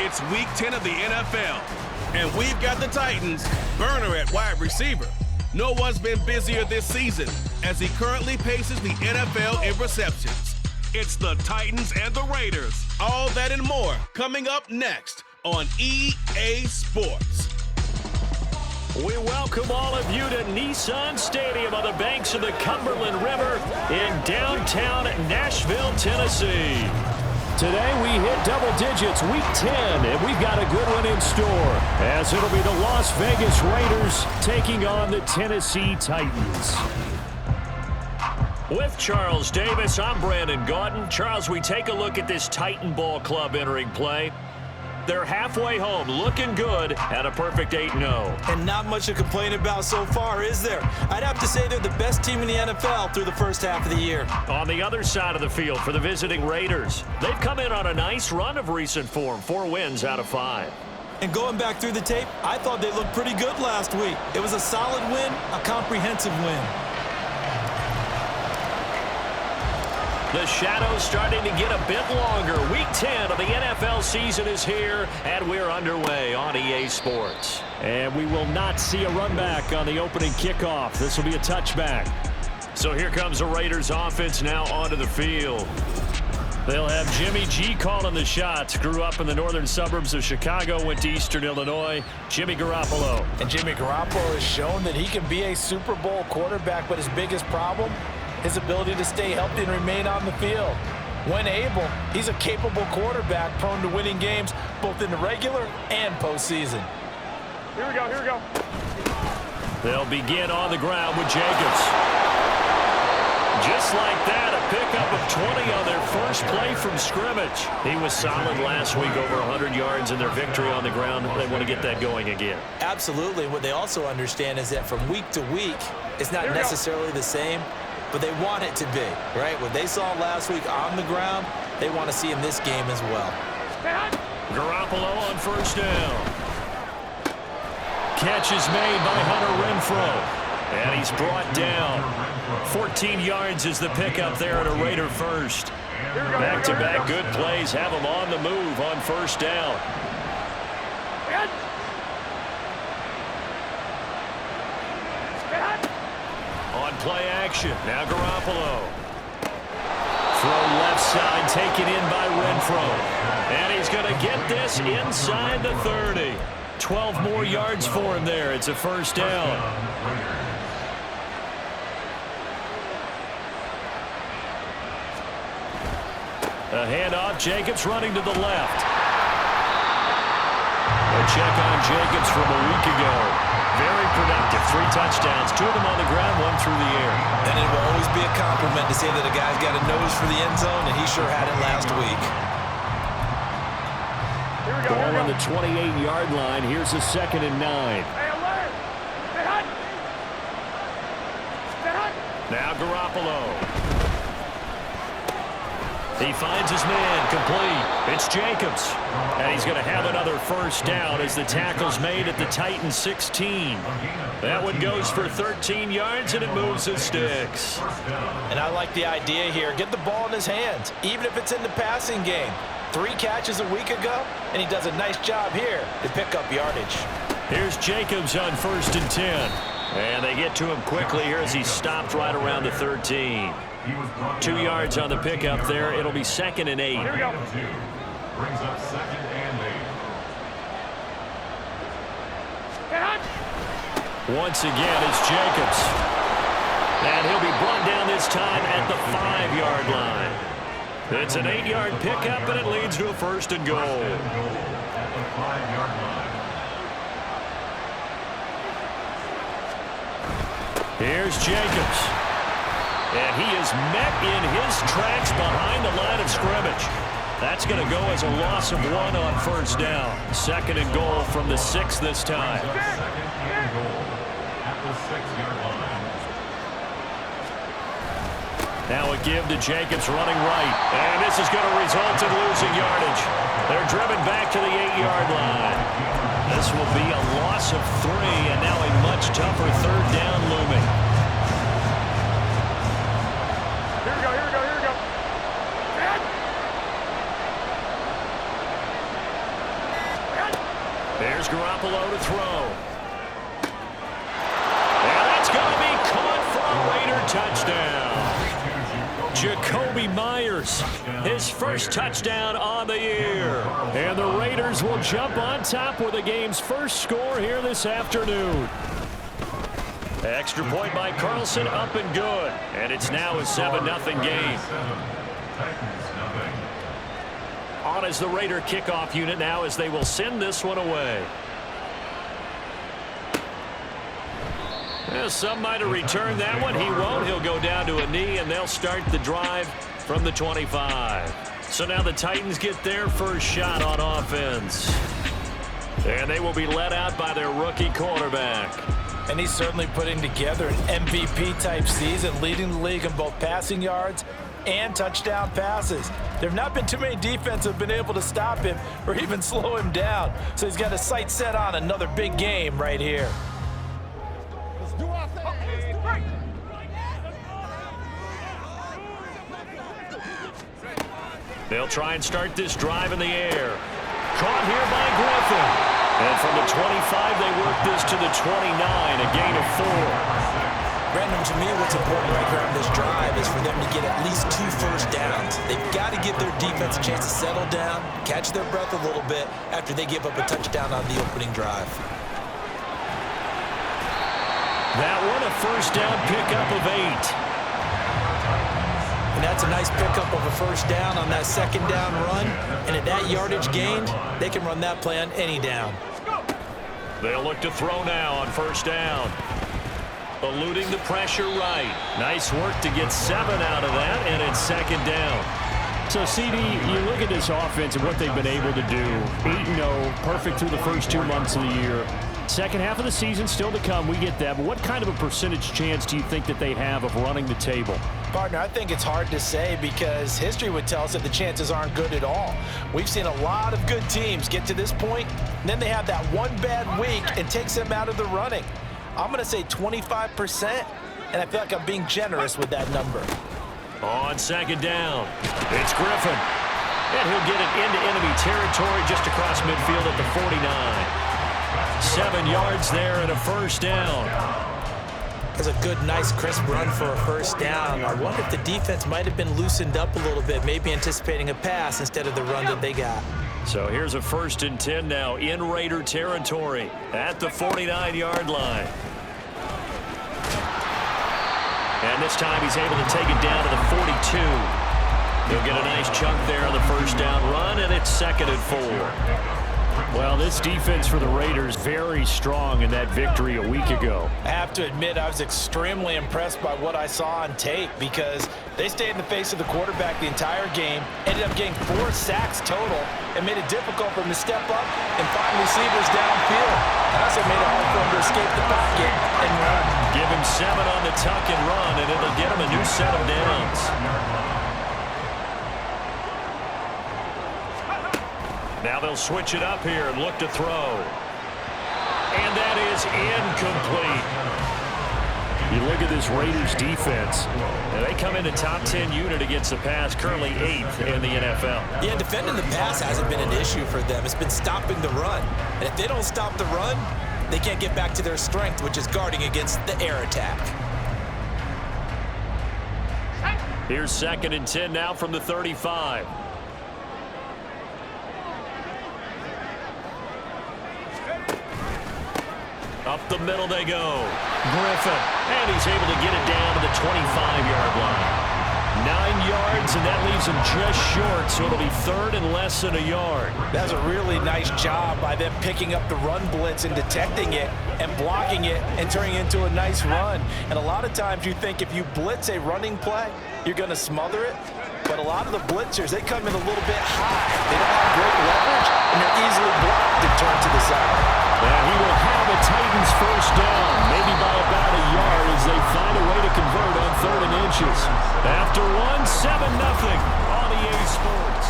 It's Week 10 of the NFL, and we've got the Titans' burner at wide receiver. No one's been busier this season as he currently paces the NFL in receptions. It's the Titans and the Raiders. All that and more coming up next on EA Sports. We welcome all of you to Nissan Stadium on the banks of the Cumberland River in downtown Nashville, Tennessee. Today we hit double digits, Week 10, and we've got a good one in store, as it'll be the Las Vegas Raiders taking on the Tennessee Titans. With Charles Davis, I'm Brandon Gaudin. Charles, we take a look at this Titan Ball Club entering play. They're halfway home, looking good, at a perfect 8-0. And not much to complain about so far, is there? I'd have to say they're the best team in the NFL through the first half of the year. On the other side of the field for the visiting Raiders, they've come in on a nice run of recent form, 4 wins out of 5. And going back through the tape, I thought they looked pretty good last week. It was a solid win, a comprehensive win. The shadow's starting to get a bit longer. Week 10 of the NFL season is here, and we're underway on EA Sports. And we will not see a run back on the opening kickoff. This will be a touchback. So here comes the Raiders offense now onto the field. They'll have Jimmy G calling the shots. Grew up in the northern suburbs of Chicago, went to Eastern Illinois. Jimmy Garoppolo. And Jimmy Garoppolo has shown that he can be a Super Bowl quarterback, but his biggest problem, his ability to stay healthy and remain on the field. When able, he's a capable quarterback prone to winning games both in the regular and postseason. Here we go. They'll begin on the ground with Jacobs. Just like that, a pickup of 20 on their first play from scrimmage. He was solid last week, over 100 yards in their victory on the ground. They want to get that going again. Absolutely. What they also understand is that from week to week, it's not necessarily the same, but they want it to be, right? What they saw last week on the ground, they want to see in this game as well. Garoppolo on first down. Catch is made by Hunter Renfrow, and he's brought down. 14 yards is the pickup there at a Raider first. Back-to-back good plays have him on the move on first down. On play action, now Garoppolo. Throw left side, taken in by Renfrow. And he's going to get this inside the 30. 12 more yards for him there. It's a first down. A handoff, Jacobs running to the left. A check on Jacobs from a week ago. Very productive. 3 touchdowns, 2 of them on the ground, 1 through the air. And it will always be a compliment to say that a guy's got a nose for the end zone, and he sure had it last week. Ball on the 28-yard line. Here's a 2nd and 9. Now Garoppolo. He finds his man, complete. It's Jacobs. And he's going to have another first down as the tackle's made at the Titans 16. That one goes for 13 yards, and it moves the sticks. And I like the idea here. Get the ball in his hands, even if it's in the passing game. 3 catches a week ago, and he does a nice job here to pick up yardage. Here's Jacobs on 1st and 10. And they get to him quickly here as he stopped right around the 13. 2 yards on the pickup there. It'll be 2nd and 8. Here we go. Brings up 2nd and 8. Once again, it's Jacobs. And he'll be brought down this time at the 5-yard line. It's an 8-yard pickup, and it leads to a 1st and goal. At the 5-yard line. Here's Jacobs. And he is met in his tracks behind the line of scrimmage. That's going to go as a loss of 1 on first down. 2nd and goal from the 6 this time. 2nd and goal at the 6-yard line. Now a give to Jacobs running right. And this is going to result in losing yardage. They're driven back to the 8-yard line. This will be a loss of 3, and now a much tougher 3rd down looming. Here we go. Here's Garoppolo to throw. And that's going to be caught for a Raider touchdown. Jacoby Myers, his first touchdown on the year. And the Raiders will jump on top with the game's first score here this afternoon. Extra point by Carlson, up and good. And it's now a 7-0 game. On as the Raider kickoff unit now as they will send this one away. Some might have returned that one. He won't. He'll go down to a knee, and they'll start the drive from the 25. So now the Titans get their first shot on offense. And they will be let out by their rookie quarterback. And he's certainly putting together an MVP-type season, leading the league in both passing yards and touchdown passes. There have not been too many defenses that have been able to stop him or even slow him down. So he's got his sights set on another big game right here. They'll try and start this drive in the air. Caught here by Griffin. And from the 25, they work this to the 29, a gain of 4. Brandon, to me, what's important right here on this drive is for them to get at least 2 first downs. They've got to give their defense a chance to settle down, catch their breath a little bit after they give up a touchdown on the opening drive. That one, a first down pickup of 8. And that's a nice pickup of a first down on that second down run. And at that yardage gained, they can run that play on any down. They'll look to throw now on first down. Eluding the pressure right. Nice work to get 7 out of that, and it's second down. So, CD, you look at this offense and what they've been able to do. 8-0, perfect through the first 2 months of the year. Second half of the season still to come, we get that. But what kind of a percentage chance do you think that they have of running the table? Partner, I think it's hard to say because history would tell us that the chances aren't good at all. We've seen a lot of good teams get to this point, and then they have that one bad week and takes them out of the running. I'm going to say 25%, and I feel like I'm being generous with that number. On second down, it's Griffin. And he'll get it into enemy territory just across midfield at the 49. 7 yards there and a first down. That's a good, nice, crisp run for a first down. I wonder if the defense might have been loosened up a little bit, maybe anticipating a pass instead of the run that they got. So here's a 1st and 10 now in Raider territory at the 49-yard line. And this time he's able to take it down to the 42. They'll get a nice chunk there on the first down run, and it's 2nd and 4. Well, this defense for the Raiders very strong in that victory a week ago. I have to admit, I was extremely impressed by what I saw on tape because they stayed in the face of the quarterback the entire game, ended up getting 4 sacks total, and made it difficult for him to step up and find receivers downfield. It also made it hard for him to escape the pocket and run. Give him 7 on the tuck and run, and it'll get him a new set of downs. Now they'll switch it up here and look to throw. And that is incomplete. You look at this Raiders defense. Now they come into top 10 unit against the pass, currently 8th in the NFL. Yeah, defending the pass hasn't been an issue for them. It's been stopping the run. And if they don't stop the run, they can't get back to their strength, which is guarding against the air attack. Here's 2nd and 10 now from the 35. Up the middle they go. Griffin. And he's able to get it down to the 25-yard line. 9 yards, and that leaves him just short, so it'll be 3rd and less than a yard. That was a really nice job by them picking up the run blitz and detecting it and blocking it and turning it into a nice run. And a lot of times you think if you blitz a running play, you're going to smother it. But a lot of the blitzers, they come in a little bit high. They don't have great leverage, and they're easily blocked and turned to the side. And he will have a Titans first down, maybe by about a yard as they find a way to convert on 3rd and inches. After 7-0 on EA Sports.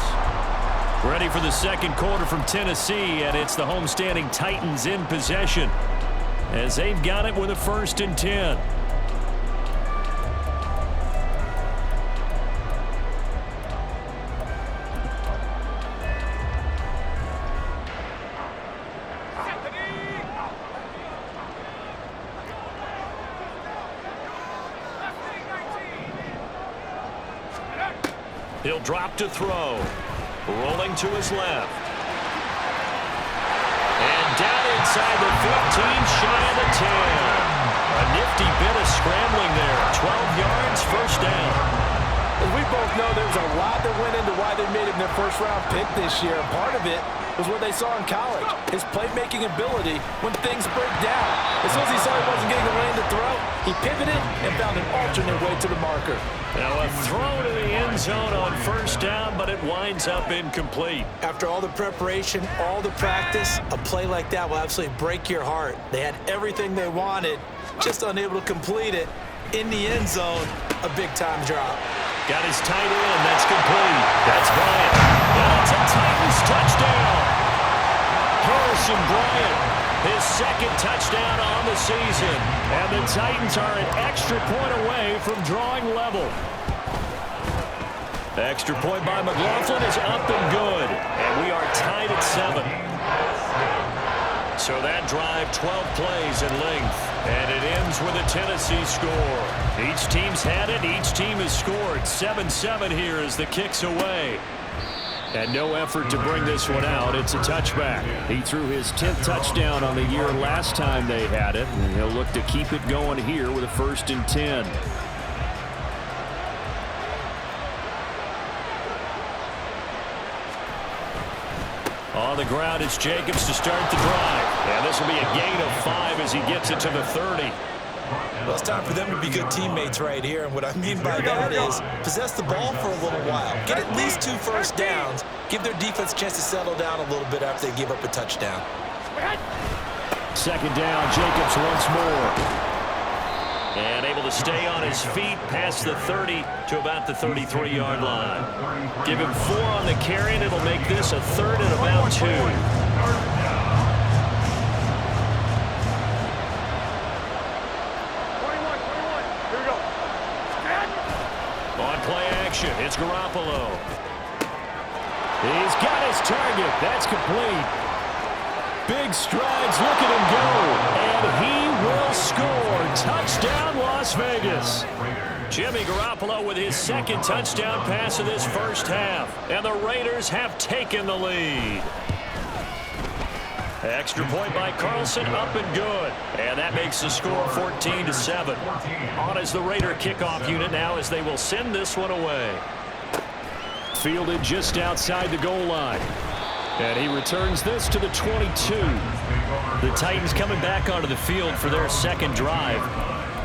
Ready for the second quarter from Tennessee, and it's the homestanding Titans in possession as they've got it with a 1st and 10. He'll drop to throw. Rolling to his left. And down inside the 15, shy of the 10. A nifty bit of scrambling there. 12 yards, first down. As we both know, there's a lot that went into why they made him their first-round pick this year. Part of it was what they saw in college, his playmaking ability when things break down. As soon as he saw he wasn't getting a lane to throw, he pivoted and found an alternate way to the marker. Now a throw to the end zone on first down, but it winds up incomplete. After all the preparation, all the practice, a play like that will absolutely break your heart. They had everything they wanted, just unable to complete it. In the end zone, a big-time drop. Got his tight end. That's complete. That's Bryant. That's a Titans touchdown. Harrison Bryant, his second touchdown on the season. And the Titans are an extra point away from drawing level. The extra point by McLaughlin is up and good. And we are tied at 7. So that drive, 12 plays in length. And it ends with a Tennessee score. Each team's had it. Each team has scored. 7-7 here as the kick's away. And no effort to bring this one out. It's a touchback. He threw his 10th touchdown on the year last time they had it. And he'll look to keep it going here with a 1st and 10. On the ground, it's Jacobs to start the drive. And this will be a gain of 5 as he gets it to the 30. Well, it's time for them to be good teammates right here. And what I mean by that is possess the ball for a little while. Get at least 2 first downs. Give their defense a chance to settle down a little bit after they give up a touchdown. 2nd down, Jacobs once more. And able to stay on his feet past the 30 to about the 33-yard line. Give him 4 on the carry, and it'll make this a 3rd and about 2. On play action, it's Garoppolo. He's got his target. That's complete. Big strides. Look at him go. And he will score. Touchdown, Las Vegas. Jimmy Garoppolo with his 2nd touchdown pass of this first half. And the Raiders have taken the lead. Extra point by Carlson, up and good. And that makes the score 14-7. On is the Raider kickoff unit now as they will send this one away. Fielded just outside the goal line. And he returns this to the 22. The Titans coming back onto the field for their 2nd drive.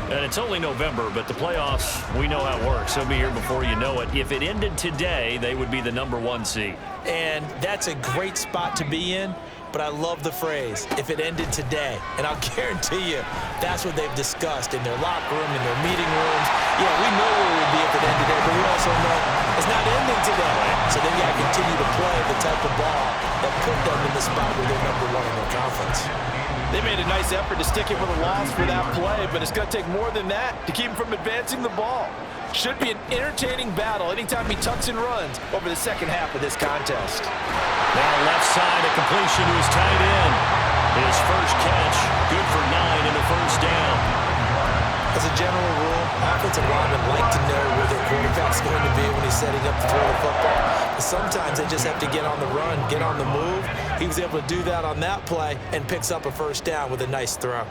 And it's only November, but the playoffs, we know how it works. They'll be here before you know it. If it ended today, they would be the #1 seed. And that's a great spot to be in. But I love the phrase, if it ended today. And I'll guarantee you, that's what they've discussed in their locker room, in their meeting rooms. Yeah, we know where it would be if it ended today, but we also know it's not ending today. So they've got to continue to play the type of ball that put them in the spot where they're #1 in their conference. They made a nice effort to stick it with a loss for that play, but it's going to take more than that to keep him from advancing the ball. Should be an entertaining battle anytime he tucks and runs over the 2nd half of this contest. Now left side, a completion to his tight end. His first catch, good for 9 and a first down. As a general rule, offensive linemen like to know where their quarterback's going to be when he's setting up to throw the football. But sometimes they just have to get on the run, get on the move. He was able to do that on that play and picks up a first down with a nice throw.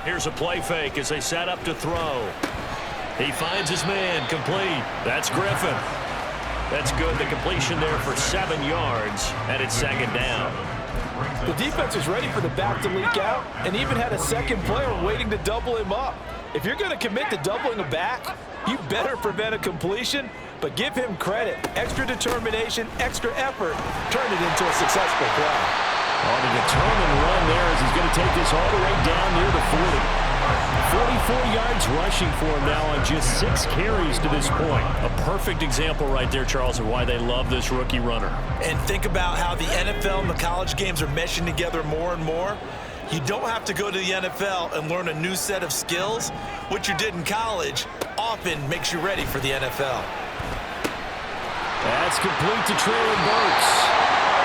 Here's a play fake as they set up to throw. He finds his man, complete. That's Griffin. That's good. The completion there for 7 yards, and it's 2nd down. The defense was ready for the back to leak out and even had a 2nd player waiting to double him up. If you're going to commit to doubling a back, you better prevent a completion, but give him credit. Extra determination, extra effort, turn it into a successful play. On a determined run there as he's going to take this all the way down near the 40. 44 yards rushing for him now on just 6 carries to this point. A perfect example right there, Charles, of why they love this rookie runner. And think about how the NFL and the college games are meshing together more and more. You don't have to go to the NFL and learn a new set of skills. What you did in college often makes you ready for the NFL. That's complete to Treylon Burks.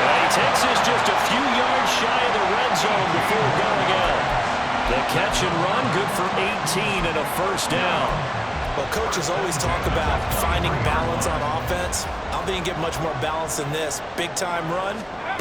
And he takes this just a few yards shy of the red zone before going out. The catch and run, good for 18 and a first down. Well, coaches always talk about finding balance on offense. I don't think you can get much more balance than this. Big-time run,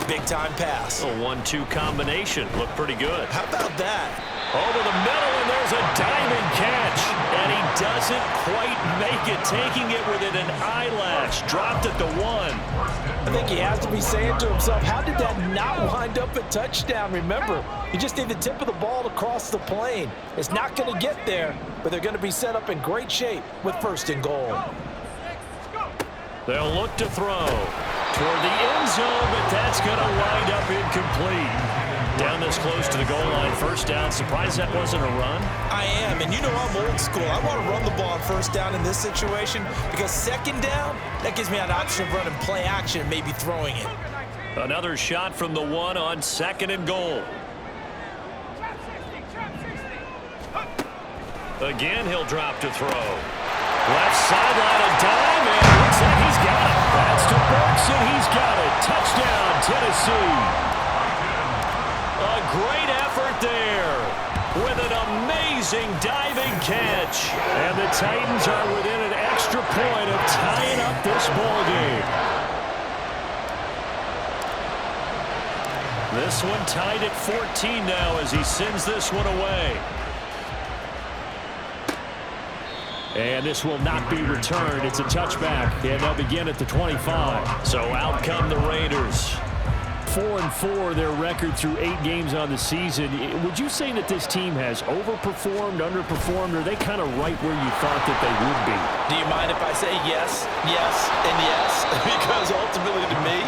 big-time pass. A 1-2 combination. Looked pretty good. How about that? Over the middle, and there's a diving catch. And he doesn't quite make it, taking it within an eyelash. Dropped at the 1. I think he has to be saying to himself, how did that not wind up a touchdown? Remember, you just need the tip of the ball to cross the plane. It's not going to get there, but they're going to be set up in great shape with 1st and goal. They'll look to throw toward the end zone, but that's going to wind up incomplete. Down this close to the goal line, 1st down. Surprised that wasn't a run? I am, and you know I'm old school. I want to run the ball on 1st down in this situation because 2nd down, that gives me an option of running play action and maybe throwing it. Another shot from the 1 on 2nd and goal. Again, he'll drop to throw. Left sideline, a dime, and it looks like he's got it. That's to Burks, and he's got it. Touchdown, Tennessee. A great effort there with an amazing diving catch. And the Titans are within an extra point of tying up this ball game. This one tied at 14 now as he sends this one away. And this will not be returned. It's a touchback, and they'll begin at the 25. So out come the Raiders. 4-4 their record through 8 games on the season. Would you say that this team has overperformed, underperformed, or are they kind of right where you thought that they would be? Do you mind if I say yes, yes, and yes? Because ultimately to me,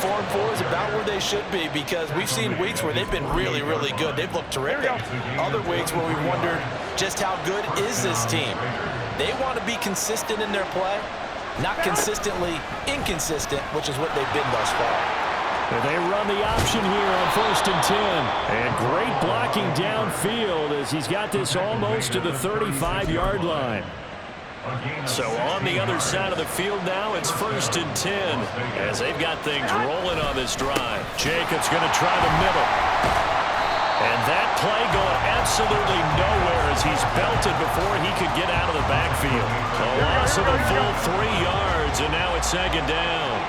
4-4 is about where they should be because we've seen weeks where they've been really, really good. They've looked terrific. Other weeks where we've wondered just how good is this team. They want to be consistent in their play, not consistently inconsistent, which is what they've been thus far. They run the option here on 1st and 10. And great blocking downfield as he's got this almost to the 35-yard line. So on the other side of the field now, it's 1st and 10 as they've got things rolling on this drive. Jacobs going to try the middle. And that play going absolutely nowhere as he's belted before he could get out of the backfield. A loss of a full 3 yards, and now it's 2nd down.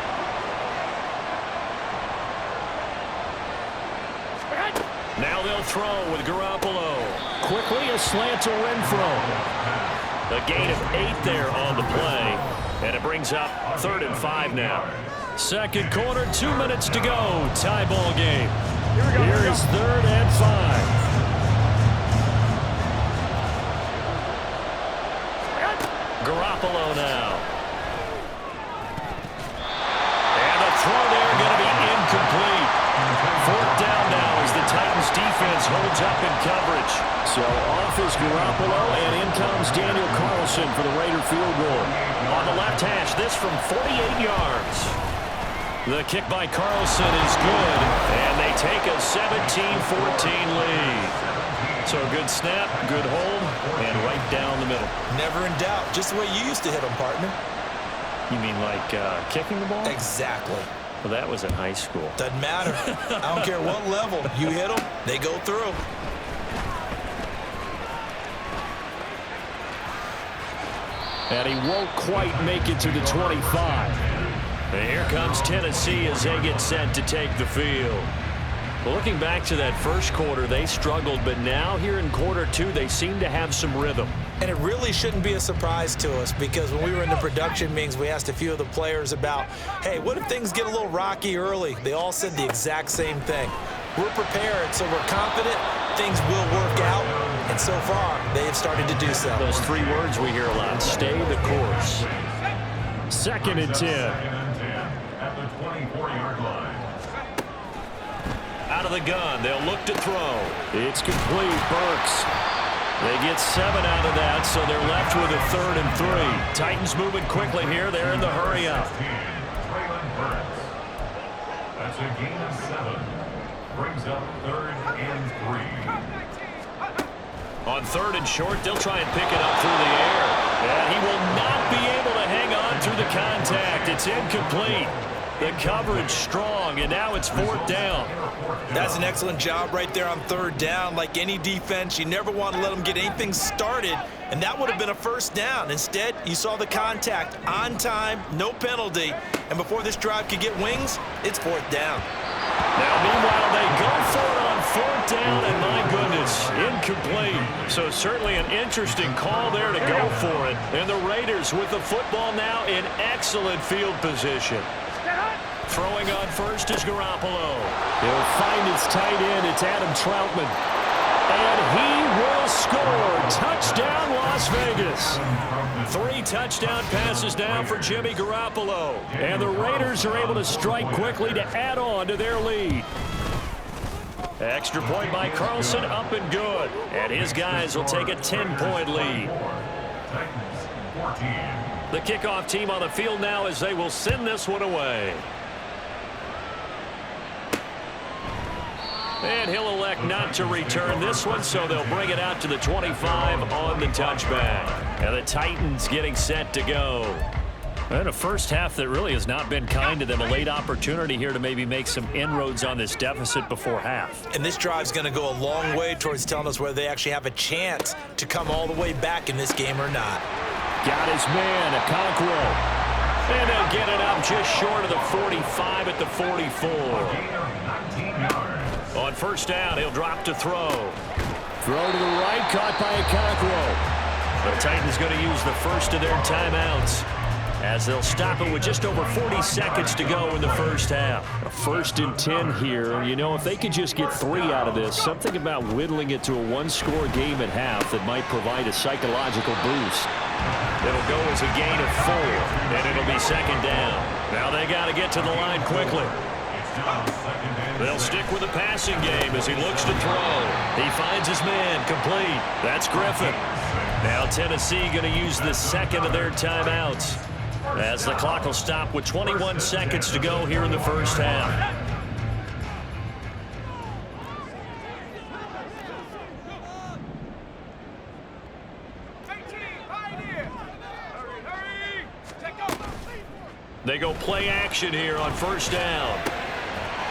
Now they'll throw with Garoppolo. Quickly a slant to Renfro. A gain of 8 there on the play. And it brings up 3rd and 5 now. 2nd quarter, 2 minutes to go. Tie ball game. Here is 3rd and 5. Garoppolo now. And the throw there going to be incomplete. 4th down now as the Titans defense holds up in coverage. So off is Garoppolo, and in comes Daniel Carlson for the Raider field goal. On the left hash, this from 48 yards. The kick by Carlson is good, and they take a 17-14 lead. So good snap, good hold, and right down the middle. Never in doubt. Just the way you used to hit them, partner. You mean like kicking the ball? Exactly. Well, that was in high school. Doesn't matter. I don't care what level. You hit them, they go through. And he won't quite make it to the 25. And here comes Tennessee as they get set to take the field. Well, looking back to that first quarter, they struggled, but now here in quarter 2, they seem to have some rhythm. And it really shouldn't be a surprise to us because when we were in the production meetings, we asked a few of the players about, hey, what if things get a little rocky early? They all said the exact same thing. We're prepared, so we're confident things will work out. And so far, they have started to do so. Those 3 words we hear a lot, stay the course. 2nd and 10. At the 24-yard line. Out of the gun, they'll look to throw. It's complete. Burks. They get 7 out of that, so they're left with a 3rd and 3. Titans moving quickly here. They're in the hurry up. That's a gain of 7. Brings up 3rd and 3. On 3rd and short, they'll try and pick it up through the air. And he will not be able to hang on through the contact. It's incomplete. The coverage strong, and now it's 4th down. That's an excellent job right there on 3rd down. Like any defense, you never want to let them get anything started, and that would have been a 1st down. Instead, you saw the contact on time, no penalty, and before this drive could get wings, it's 4th down. Now, meanwhile, they go for it on 4th down, and my goodness, incomplete. So certainly an interesting call there to go for it. And the Raiders with the football now in excellent field position. Throwing on first is Garoppolo. He'll find his tight end. It's Adam Troutman. And he will score. Touchdown, Las Vegas. 3 touchdown passes now for Jimmy Garoppolo. And the Raiders are able to strike quickly to add on to their lead. Extra point by Carlson, up and good. And his guys will take a 10-point lead. The kickoff team on the field now as they will send this one away. And he'll elect not to return this one, so they'll bring it out to the 25 on the touchback. And the Titans getting set to go. And a first half that really has not been kind to them. A late opportunity here to maybe make some inroads on this deficit before half. And this drive's going to go a long way towards telling us whether they actually have a chance to come all the way back in this game or not. Got his man, Okonkwo. And they'll get it up just short of the 45 at the 44. On first down, he'll drop to throw. Throw to the right, caught by Okonkwo. The Titans going to use the first of their timeouts as they'll stop it with just over 40 seconds to go in the first half. A 1st and 10 here, and you know, if they could just get 3 out of this, something about whittling it to a 1-score game at half that might provide a psychological boost. It'll go as a gain of 4, and it'll be 2nd down. Now they got to get to the line quickly. They'll stick with the passing game as he looks to throw. He finds his man, complete. That's Griffin. Now Tennessee going to use the 2nd of their timeouts as the clock will stop with 21 seconds to go here in the first half. They go play action here on first down.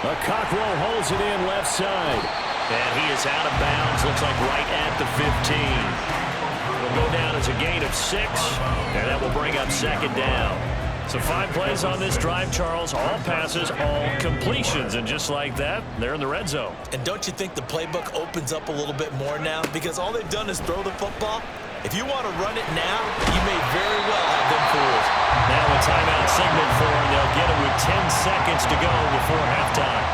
Okonkwo holds it in left side. And he is out of bounds, looks like right at the 15. It'll go down as a gain of 6, and that will bring up 2nd down. So 5 plays on this drive, Charles. All passes, all completions. And just like that, they're in the red zone. And don't you think the playbook opens up a little bit more now? Because all they've done is throw the football. If you want to run it now, you may very well have them fooled. Now a timeout signal for them. They'll get it with 10 seconds to go before halftime.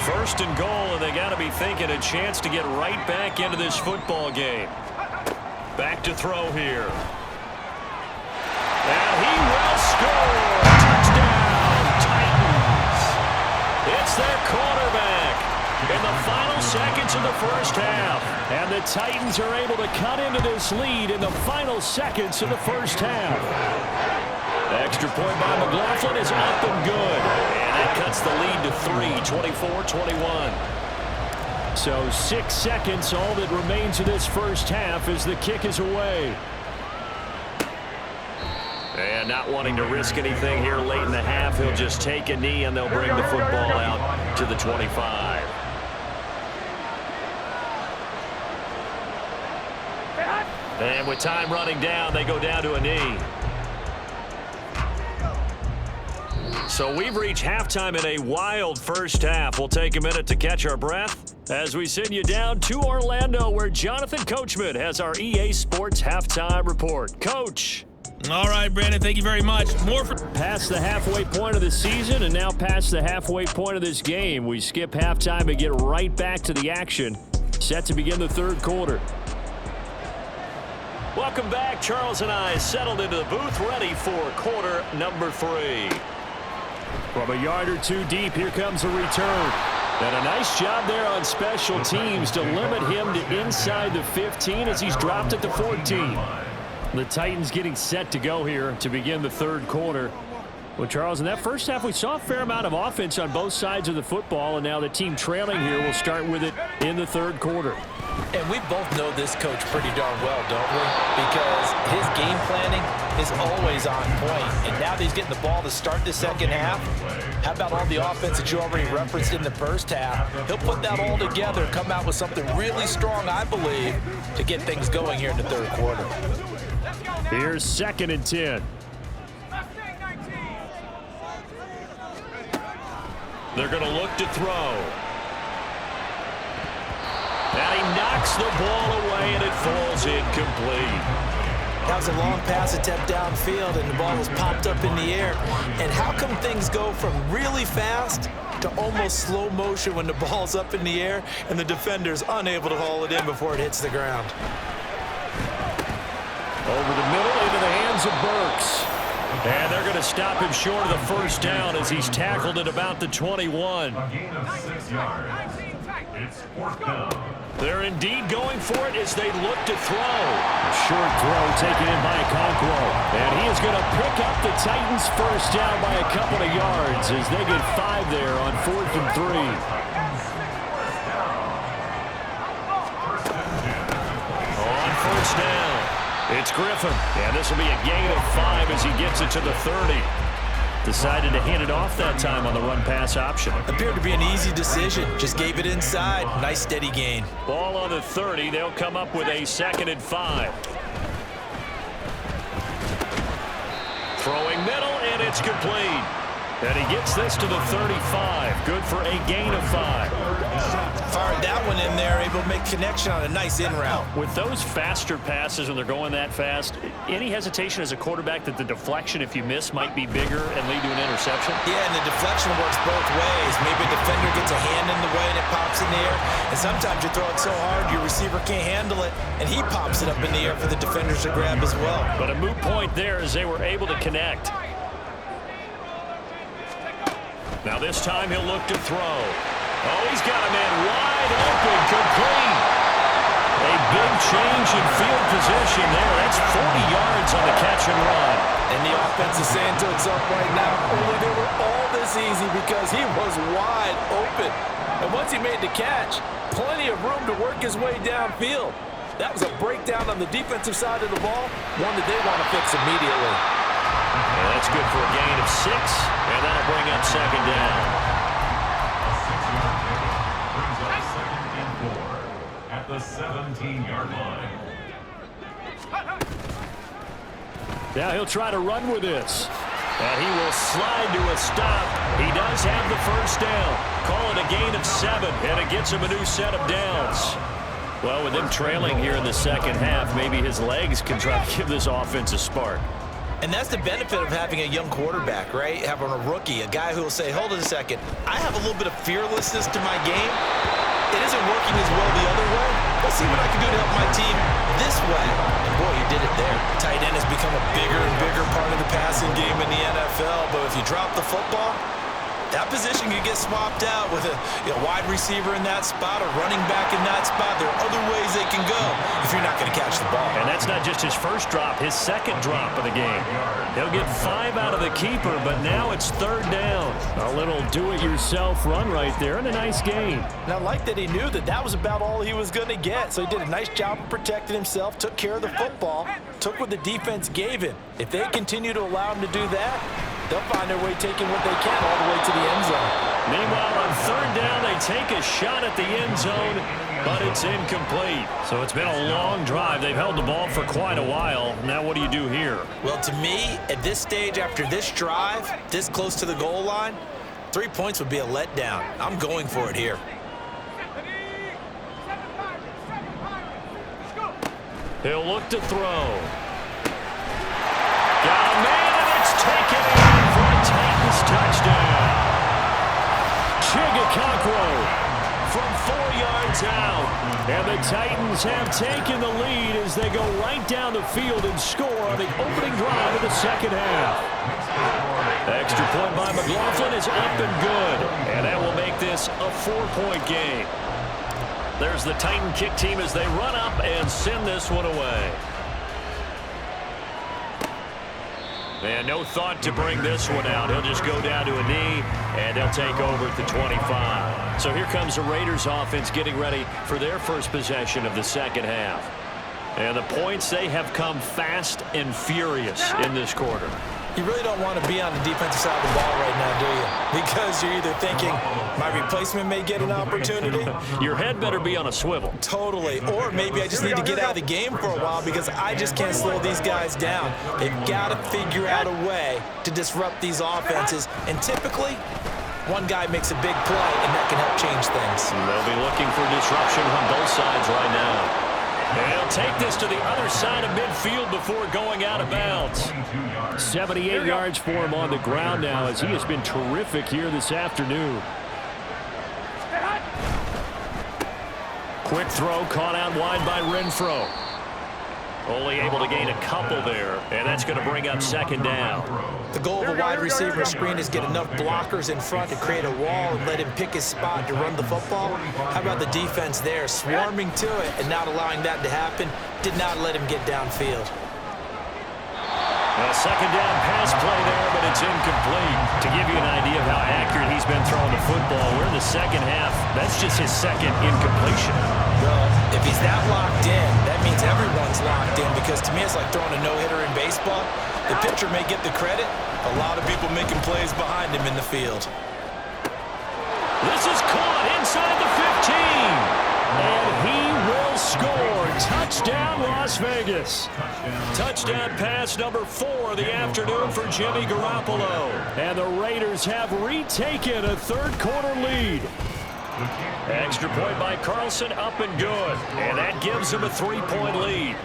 1st and goal, and they got to be thinking a chance to get right back into this football game. Back to throw here. And he will score! Touchdown, Titans! It's their quarterback in the final seconds of the first half. And the Titans are able to cut into this lead in the final seconds of the first half. Extra point by McLaughlin is up and good. And that cuts the lead to 3, 24-21. So 6 seconds, all that remains of this first half as the kick is away. And not wanting to risk anything here late in the half, he'll just take a knee and they'll bring the football out to the 25. And with time running down, they go down to a knee. So we've reached halftime in a wild first half. We'll take a minute to catch our breath as we send you down to Orlando, where Jonathan Coachman has our EA Sports halftime report. Coach. All right, Brandon, thank you very much. More for past the halfway point of the season and now past the halfway point of this game. We skip halftime and get right back to the action. Set to begin the 3rd quarter. Welcome back. Charles and I settled into the booth, ready for quarter number 3. From a yard or 2 deep, here comes a return. And a nice job there on special teams to limit him to inside the 15 as he's dropped at the 14. The Titans getting set to go here to begin the 3rd quarter. Well, Charles, in that first half, we saw a fair amount of offense on both sides of the football, and now the team trailing here will start with it in the 3rd quarter. And we both know this coach pretty darn well, don't we? Because his game planning is always on point. And now that he's getting the ball to start the second half, how about all the offense that you already referenced in the first half? He'll put that all together, come out with something really strong, I believe, to get things going here in the third quarter. Here's 2nd and 10. They're going to look to throw. And he knocks the ball away, and it falls incomplete. That was a long pass attempt downfield, and the ball was popped up in the air. And how come things go from really fast to almost slow motion when the ball's up in the air and the defender's unable to haul it in before it hits the ground? Over the middle into the hands of Burks. And they're going to stop him short of the first down as he's tackled at about the 21. A gain of 6 yards. It's 4th down. They're indeed going for it as they look to throw. A short throw taken in by Okonkwo. And he is going to pick up the Titans' first down by a couple of yards as they get 5 there on 4th and 3. On first down, it's Griffin. And this will be a gain of 5 as he gets it to the 30. Decided to hand it off that time on the run-pass option. Appeared to be an easy decision. Just gave it inside. Nice steady gain. Ball on the 30. They'll come up with a 2nd and 5. Throwing middle, and it's complete. And he gets this to the 35. Good for a gain of 5. Fired that one in there, able to make connection on a nice in route. With those faster passes when they're going that fast, any hesitation as a quarterback that the deflection, if you miss, might be bigger and lead to an interception? Yeah, and the deflection works both ways. Maybe a defender gets a hand in the way and it pops in the air. And sometimes you throw it so hard your receiver can't handle it, and he pops it up in the air for the defenders to grab as well. But a moot point there as they were able to connect. Now this time he'll look to throw. Oh, he's got a man wide open, complete. A big change in field position there. That's 40 yards on the catch and run. And the offense is saying to itself right now, only they were all this easy because he was wide open. And once he made the catch, plenty of room to work his way downfield. That was a breakdown on the defensive side of the ball, one that they want to fix immediately. And that's good for a gain of 6, and that'll bring up 2nd down. A 6-yard gain brings up 2nd and 4 at the 17-yard line. Now he'll try to run with this. And he will slide to a stop. He does have the first down. Call it a gain of 7, and it gets him a new set of downs. Well, with him trailing here in the second half, maybe his legs can try to give this offense a spark. And that's the benefit of having a young quarterback, right? Having a rookie, a guy who will say, hold it a second, I have a little bit of fearlessness to my game. It isn't working as well the other way. Let's see what I can do to help my team this way. And boy, he did it there. Tight end has become a bigger and bigger part of the passing game in the NFL. But if you drop the football, that position could get swapped out with a wide receiver in that spot, a running back in that spot. There are other ways they can go if you're not going to catch the ball. And that's not just his first drop, his second drop of the game. He'll get 5 out of the keeper, but now it's 3rd down. A little do-it-yourself run right there and a nice gain. And I like that he knew that that was about all he was going to get. So he did a nice job of protecting himself, took care of the football, took what the defense gave him. If they continue to allow him to do that, they'll find their way taking what they can all the way to the end zone. Meanwhile, on 3rd down, they take a shot at the end zone, but it's incomplete. So it's been a long drive. They've held the ball for quite a while. Now what do you do here? Well, to me, at this stage, after this drive, this close to the goal line, 3 points would be a letdown. I'm going for it here. He'll look to throw. Got a man, and it's taken in for a Titans touchdown. Okonkwo from 4 yards out. And the Titans have taken the lead as they go right down the field and score on the opening drive of the second half. Extra point by McLaughlin is up and good. And that will make this a 4-point game. There's the Titan kick team as they run up and send this one away. And no thought to bring this one out. He'll just go down to a knee, and they'll take over at the 25. So here comes the Raiders offense getting ready for their first possession of the second half. And the points, they have come fast and furious in this quarter. You really don't want to be on the defensive side of the ball right now, do you? Because you're either thinking, my replacement may get an opportunity. Your head better be on a swivel. Totally. Or maybe I just need to get out of the game for a while because I just can't slow these guys down. They've got to figure out a way to disrupt these offenses. And typically, one guy makes a big play, and that can help change things. They'll be looking for disruption on both sides right now. They'll take this to the other side of midfield before going out of bounds. 78 yards for him on the ground now as he has been terrific here this afternoon. Quick throw caught out wide by Renfro. Only able to gain a couple there, and that's going to bring up second down. The goal of a wide receiver screen is get enough blockers in front to create a wall and let him pick his spot to run the football. How about the defense there, swarming to it and not allowing that to happen? Did not let him get downfield. A second down pass play there, but it's incomplete. To give you an idea of how accurate he's been throwing the football, we're in the second half. That's just his second incompletion. Well, if he's that locked in, that means everyone's locked in because to me it's like throwing a no-hitter in baseball. The pitcher may get the credit. A lot of people making plays behind him in the field. This is caught inside the 15. And he will score. Touchdown, Las Vegas. Touchdown pass number 4 of the afternoon for Jimmy Garoppolo. And the Raiders have retaken a third-quarter lead. Extra point by Carlson, up and good. And that gives them a 3-point lead.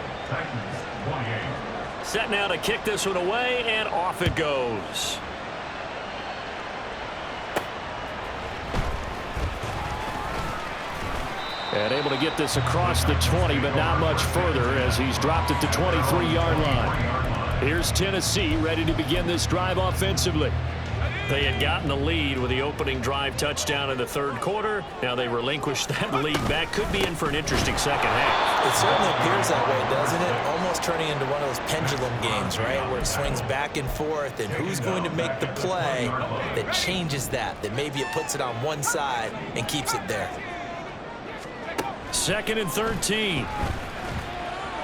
Set now to kick this one away, and off it goes. And able to get this across the 20, but not much further as he's dropped at the 23-yard line. Here's Tennessee ready to begin this drive offensively. They had gotten the lead with the opening drive touchdown in the third quarter. Now they relinquished that lead back. Could be in for an interesting second half. It certainly appears that way, doesn't it? Almost turning into one of those pendulum games, right? Where it swings back and forth, and who's going to make the play that changes that maybe it puts it on one side and keeps it there. 2nd and 13.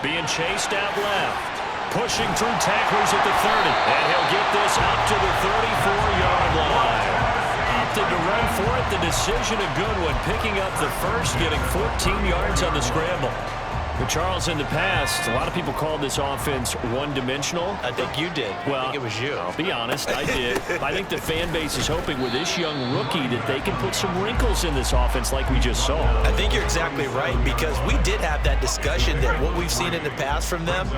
Being chased out left. Pushing through tacklers at the 30. And he'll get this up to the 34-yard line. Opted to run for it. The decision a good one. Picking up the first, getting 14 yards on the scramble. But Charles, in the past, a lot of people called this offense one-dimensional. I think you did. Well, I think it was you. I'll be honest, I did. I think the fan base is hoping with this young rookie that they can put some wrinkles in this offense like we just saw. I think you're exactly right because we did have that discussion that what we've seen in the past from them,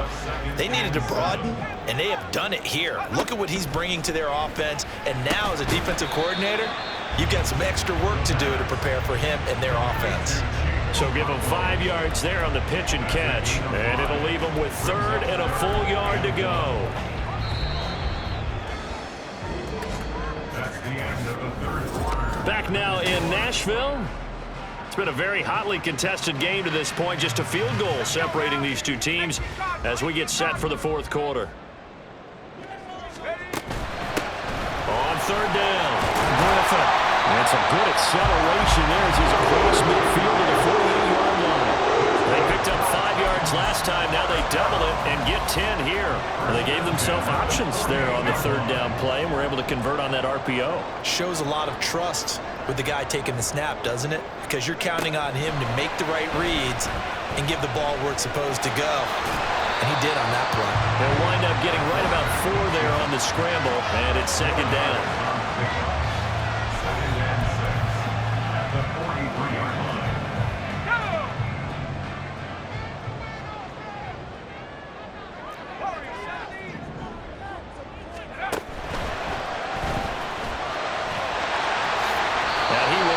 they needed to broaden, and they have done it here. Look at what he's bringing to their offense, and now as a defensive coordinator, you've got some extra work to do to prepare for him and their offense. So give them 5 yards there on the pitch and catch. And it'll leave them with 3rd and a full yard to go. That's the end of the third quarter. Back now in Nashville. It's been a very hotly contested game to this point. Just a field goal separating these two teams as we get set for the fourth quarter. On 3rd down. Griffin. And some good acceleration there as he's across midfield to the 48-yard line. They picked up 5 yards last time. Now they double it and get 10 here. And they gave themselves options there on the 3rd down play and were able to convert on that RPO. Shows a lot of trust with the guy taking the snap, doesn't it? Because you're counting on him to make the right reads and give the ball where it's supposed to go. And he did on that play. They'll wind up getting right about 4 there on the scramble, and it's 2nd down.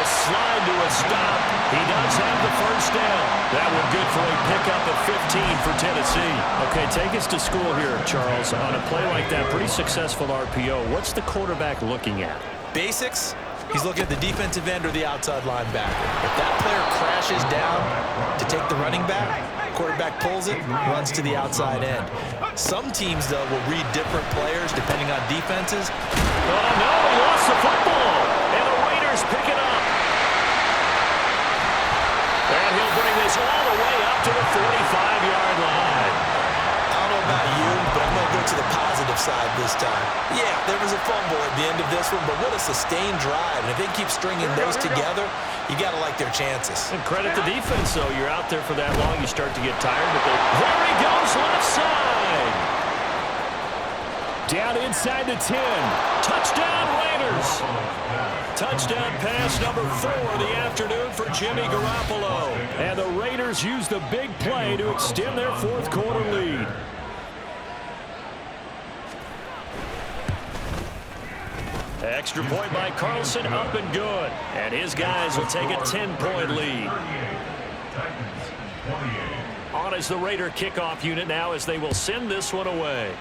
Slide to a stop. He does have the first down. That one good for a pickup of 15 for Tennessee. Okay, take us to school here, Charles. On a play like that, pretty successful RPO. What's the quarterback looking at? Basics, he's looking at the defensive end or the outside linebacker. If that player crashes down to take the running back, quarterback pulls it, runs to the outside end. Some teams, though, will read different players depending on defenses. Oh, no, he lost the football. And the Raiders pick it up. And he'll bring this all the way up to the 45-yard line. I don't know about you, but I'm going to go to the positive side this time. Yeah, there was a fumble at the end of this one, but what a sustained drive. And if they keep stringing those together, you got to like their chances. And credit the defense, though. You're out there for that long, you start to get tired. But there he goes, left side. Down inside the 10. Touchdown, Raiders. Touchdown pass number 4 of the afternoon for Jimmy Garoppolo. And the Raiders use the big play to extend their fourth quarter lead. Extra point by Carlson, up and good. And his guys will take a 10-point lead. On is the Raider kickoff unit now as they will send this one away.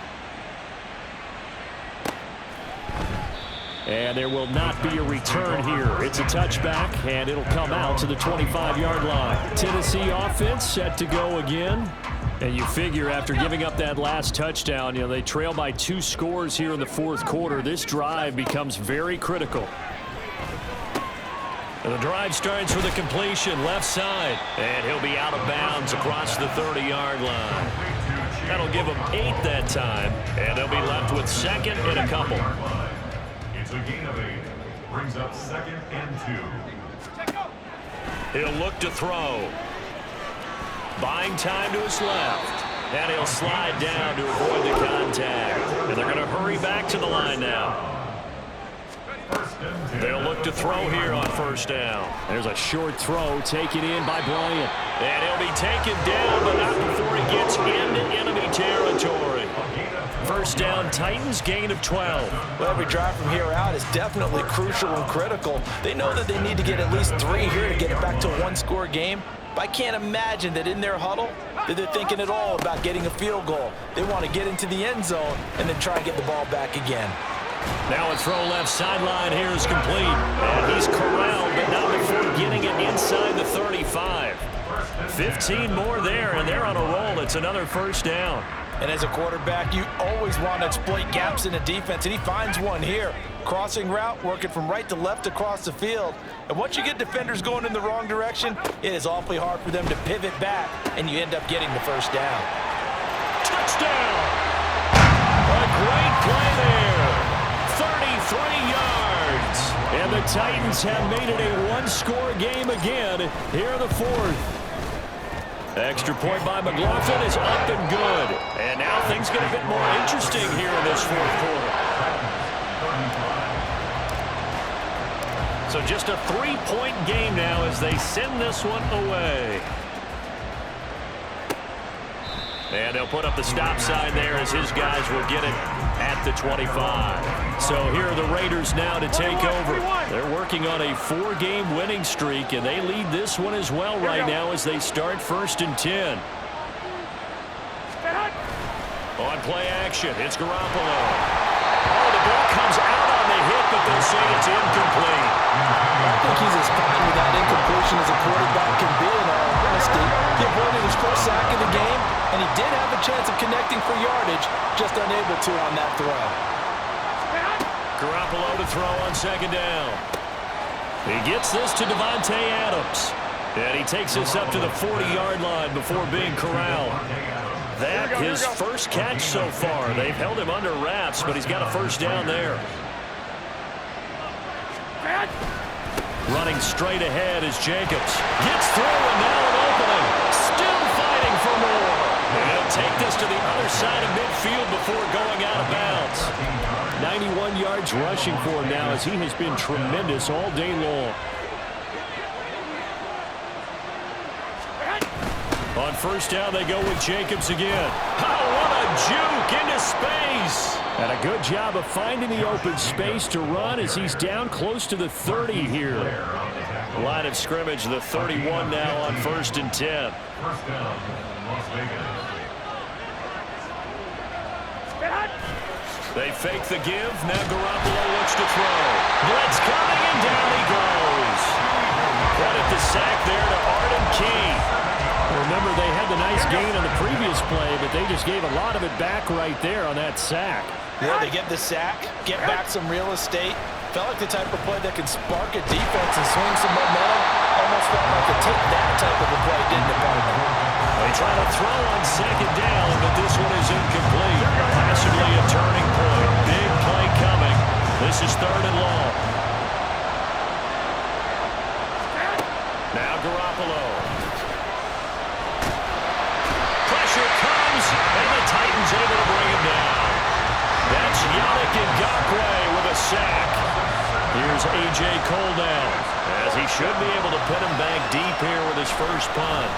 And there will not be a return here. It's a touchback, and it'll come out to the 25-yard line. Tennessee offense set to go again. And you figure after giving up that last touchdown, you know, they trail by 2 scores here in the fourth quarter. This drive becomes very critical. And the drive starts with a completion left side. And he'll be out of bounds across the 30-yard line. That'll give them 8 that time. And they'll be left with second and a couple. It's a gain of 8. Brings up 2nd and 2. He'll look to throw. Buying time to his left. And he'll slide down to avoid the contact. And they're going to hurry back to the line now. They'll look to throw here on first down. There's a short throw taken in by Bryant. And he'll be taken down, but not before he gets into enemy territory. First down, Titans, gain of 12. Well, every drive from here out is definitely crucial and critical. They know that they need to get at least 3 here to get it back to a 1-score game. But I can't imagine that in their huddle that they're thinking at all about getting a field goal. They want to get into the end zone and then try and get the ball back again. Now a throw left sideline here is complete. And he's corralled, but not before getting it inside the 35. 15 more there, and they're on a roll. It's another first down. And as a quarterback, you always want to exploit gaps in the defense, and he finds one here. Crossing route, working from right to left across the field. And once you get defenders going in the wrong direction, it is awfully hard for them to pivot back, and you end up getting the first down. Touchdown! A great play there. 33 yards. And the Titans have made it a 1-score game again here in the fourth. Extra point by McLaughlin is up and good. And now things get a bit more interesting here in this fourth quarter. So just a 3-point game now as they send this one away. And they'll put up the stop sign there as his guys will get it at the 25. So here are the Raiders now to take over. They're working on a 4-game winning streak, and they lead this one as well right now as they start 1st and 10. On play action, it's Garoppolo. Oh, the ball comes out on the hit, but they'll say it's incomplete. I think he's as fine with that incompletion as a quarterback can be in all honesty. He avoided his first sack of the game, and he did have a chance of connecting for yardage, just unable to on that throw. Garoppolo to throw on 2nd down. He gets this to Davante Adams. And he takes this up to the 40-yard line before being corralled. That his first catch so far. They've held him under wraps, but he's got a first down there. Running straight ahead is Jacobs. Gets through and now an opening. Still fighting for more. And he'll take this to the other side of midfield before going out of bounds. 91 yards rushing for him now as he has been tremendous all day long. On first down, they go with Jacobs again. Oh, what a juke into space. And a good job of finding the open space to run as he's down close to the 30 here. Line of scrimmage, the 31 now on 1st and 10. First down, Las Vegas. They fake the give. Now Garoppolo looks to throw. Blitz coming, and down he goes. Credit the sack there to Arden Key. Remember, they had the nice gain on the previous play, but they just gave a lot of it back right there on that sack. Yeah, they get the sack, get back some real estate. Felt like the type of play that can spark a defense and swing some momentum. Almost felt like a take that type of a play, didn't it, partner? They try to throw on second down, but this one is incomplete. Possibly a turning point. Big play coming. This is 3rd and long. Now Garoppolo. Pressure comes, and the Titans able to bring him down. That's Yannick Ngakoue with a sack. Here's A.J. Cole down, as he should be able to pin him back deep here with his first punt.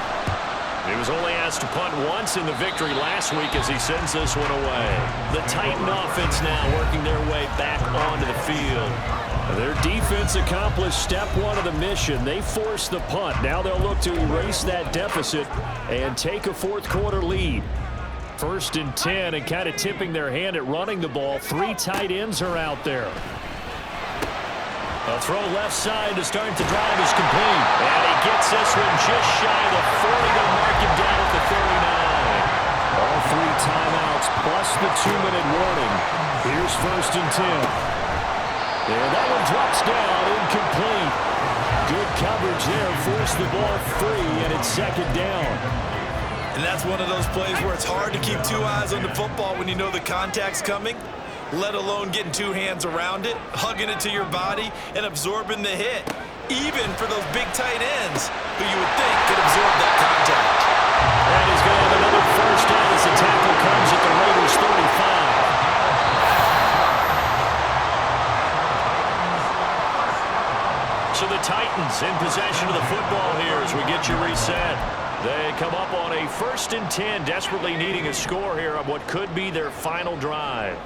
He was only asked to punt once in the victory last week as he sends this one away. The Titan offense now working their way back onto the field. Their defense accomplished step 1 of the mission. They forced the punt. Now they'll look to erase that deficit and take a 4th quarter lead. 1st and 10, and kind of tipping their hand at running the ball. 3 tight ends are out there. A throw left side to start the drive is complete. And he gets this one just shy of the 40. They'll mark him down at the 39. All 3 timeouts plus the 2-minute warning. Here's 1st and 10. And that one drops down, incomplete. Good coverage there, forced the ball free, and it's 2nd down. And that's one of those plays where it's hard to keep 2 eyes on the football when you know the contact's coming, let alone getting 2 hands around it, hugging it to your body, and absorbing the hit, even for those big tight ends who you would think could absorb that contact. And he's going to have another first down as the tackle comes at the Raiders' 35. So the Titans in possession of the football here as we get you reset. They come up on a 1st and 10, desperately needing a score here on what could be their final drive.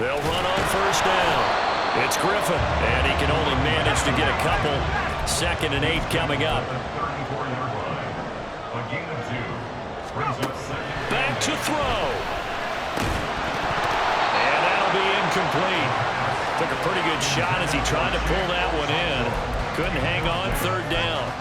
They'll run on 1st down. It's Griffin, and he can only manage to get a couple. 2nd and 8 coming up. Back to throw. And that'll be incomplete. Took a pretty good shot as he tried to pull that one in. Couldn't hang on. 3rd down.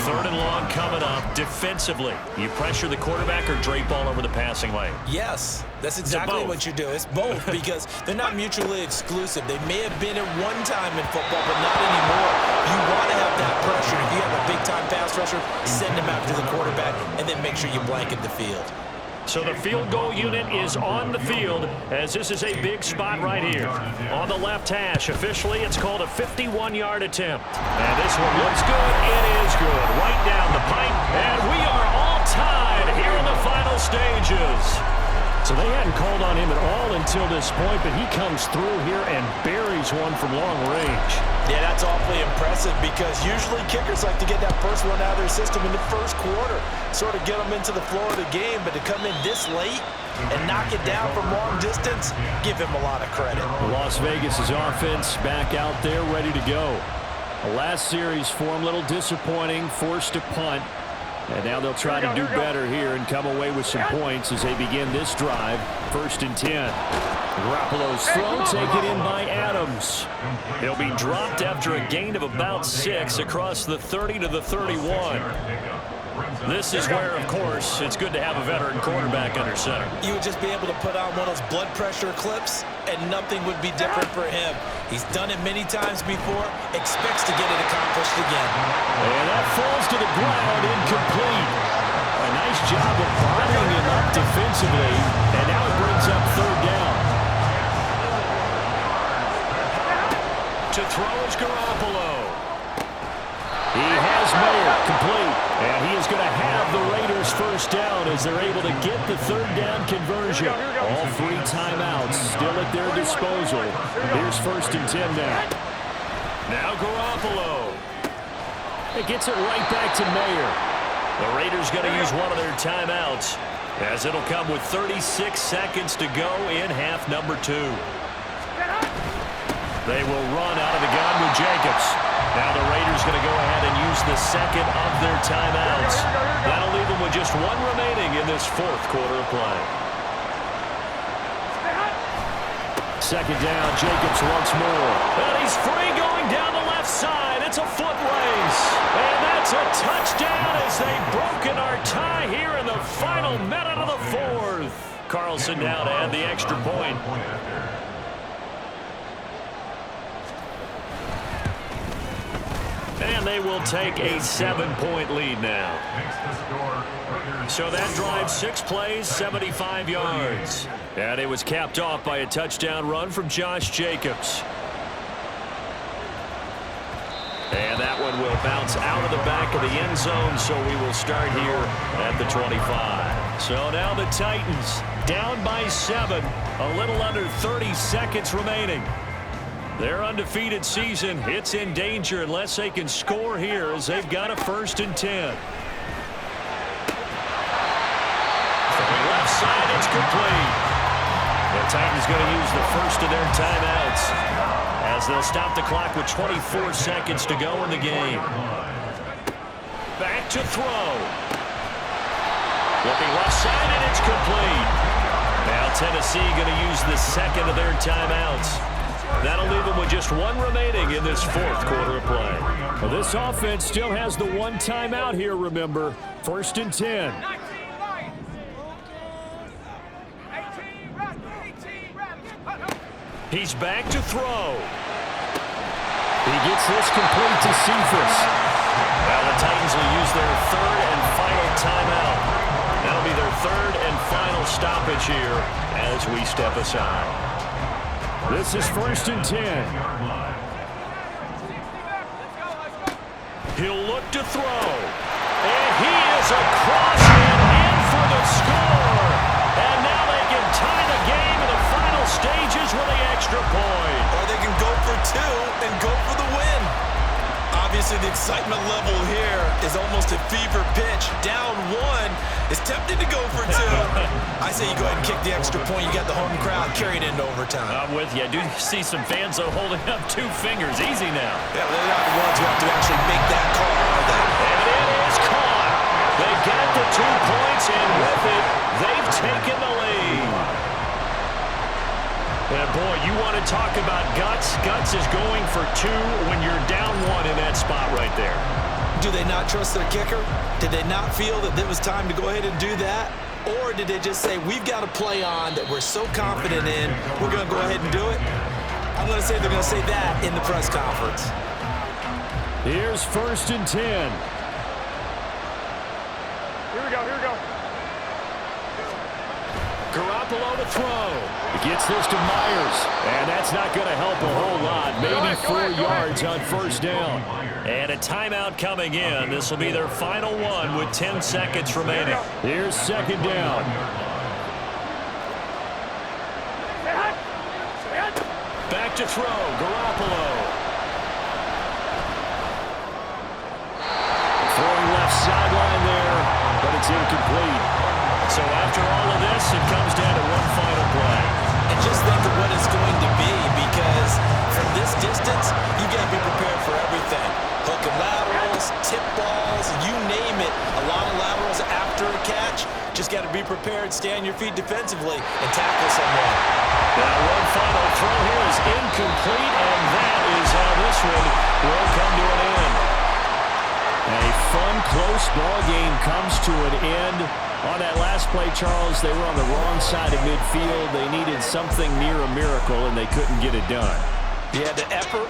3rd and long coming up. Defensively, you pressure the quarterback or drape all over the passing lane? Yes, that's exactly what you do. It's both because they're not mutually exclusive. They may have been at one time in football, but not anymore. You want to have that pressure. If you have a big-time pass rusher, send him after the quarterback, and then make sure you blanket the field. So the field goal unit is on the field as this is a big spot right here. On the left hash, officially it's called a 51-yard attempt. And this one looks good. It is good. Right down the pipe. And we are all tied here in the final stages. So they hadn't called on him at all until this point, but he comes through here and buries one from long range. Yeah, that's awfully impressive because usually kickers like to get that first one out of their system in the 1st quarter, sort of get them into the flow of the game, but to come in this late and knock it down from long distance, give him a lot of credit. Las Vegas' offense back out there ready to go. The last series for him, a little disappointing, forced to punt. And now they'll try to do better here and come away with some points as they begin this drive. 1st and 10. Garoppolo's throw taken in by Adams. He'll be dropped after a gain of about 6 across the 30 to the 31. This is where, of course, it's good to have a veteran quarterback under center. You would just be able to put on one of those blood pressure clips, and nothing would be different for him. He's done it many times before, expects to get it accomplished again. And that falls to the ground, incomplete. A nice job of bottling him up defensively, and now it brings up 3rd down. To throw is Garoppolo. He has Mayer complete, and he is going to have the Raiders' 1st down as they're able to get the 3rd down conversion. All 3 timeouts still at their disposal. Here's 1st and 10 now. Now Garoppolo. It gets it right back to Mayer. The Raiders going to use one of their timeouts as it'll come with 36 seconds to go in half number 2. They will run out of the gun with Jacobs. Now the Raiders going to go ahead and use the 2nd of their timeouts. That'll leave them with just 1 remaining in this 4th quarter of play. 2nd down, Jacobs once more. And he's free going down the left side. It's a foot race. And that's a touchdown as they've broken our tie here in the final minute of the fourth. Carlson now to add the extra point. And they will take a 7-point lead now. So that drive, 6 plays, 75 yards. And it was capped off by a touchdown run from Josh Jacobs. And that one will bounce out of the back of the end zone, so we will start here at the 25. So now the Titans down by 7, a little under 30 seconds remaining. Their undefeated season, it's in danger unless they can score here as they've got a 1st and 10. From the left side, it's complete. The Titans going to use the first of their timeouts as they'll stop the clock with 24 seconds to go in the game. Back to throw. Looking left side, and it's complete. Now Tennessee going to use the second of their timeouts. That'll leave them with just 1 remaining in this 4th quarter of play. Well, this offense still has the 1 timeout here, remember. 1st and 10. He's back to throw. He gets this complete to Cephas. Well, the Titans will use their 3rd and final timeout. That'll be their 3rd and final stoppage here as we step aside. This is 1st and 10. He'll look to throw. And he is across and in for the score. And now they can tie the game in the final stages with the extra point. Or they can go for 2 and go for the win. Obviously, the excitement level here is almost a fever pitch. Down 1 is tempted to go for 2. I say you go ahead and kick the extra point. You got the home crowd carried into overtime. I'm with you. I do see some fans, though, holding up 2 fingers. Easy now. Yeah, they're not the ones who have to actually make that call, are they? And it is caught. They get the 2 points, and with it, they've taken the lead. And boy, you want to talk about guts. Guts is going for 2 when you're down 1 in that spot right there. Do they not trust their kicker? Did they not feel that it was time to go ahead and do that? Or did they just say, we've got a play on that we're so confident in, we're going to go ahead and do it? I'm going to say they're going to say that in the press conference. Here's 1st and 10. Here we go, here we go. Garoppolo to throw. He gets this to Myers, and that's not going to help a whole lot. Maybe 4 yards on 1st down. And a timeout coming in. This will be their final one with 10 seconds remaining. Here's 2nd down. Back to throw. Garoppolo. Throwing left sideline there, but it's incomplete. So after all of this, it comes down to 1 final play. And just think of what it's going to be, because from this distance, you got to be prepared for everything. Hook and laterals, tip balls, you name it. A lot of laterals after a catch. Just got to be prepared, stay on your feet defensively, and tackle someone. Now 1 final throw here is incomplete, and that is how this one will come to an end. A fun, close ball game comes to an end. On that last play, Charles, they were on the wrong side of midfield. They needed something near a miracle, and they couldn't get it done. Yeah, the effort,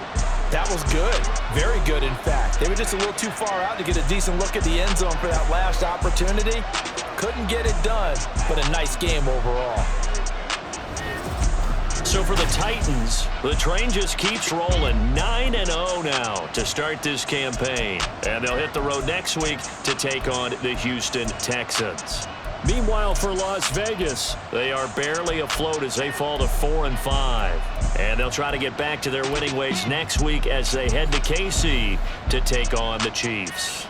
that was good. Very good, in fact. They were just a little too far out to get a decent look at the end zone for that last opportunity. Couldn't get it done, but a nice game overall. So for the Titans, the train just keeps rolling. 9-0 now to start this campaign. And they'll hit the road next week to take on the Houston Texans. Meanwhile, for Las Vegas, they are barely afloat as they fall to 4-5. And they'll try to get back to their winning ways next week as they head to KC to take on the Chiefs.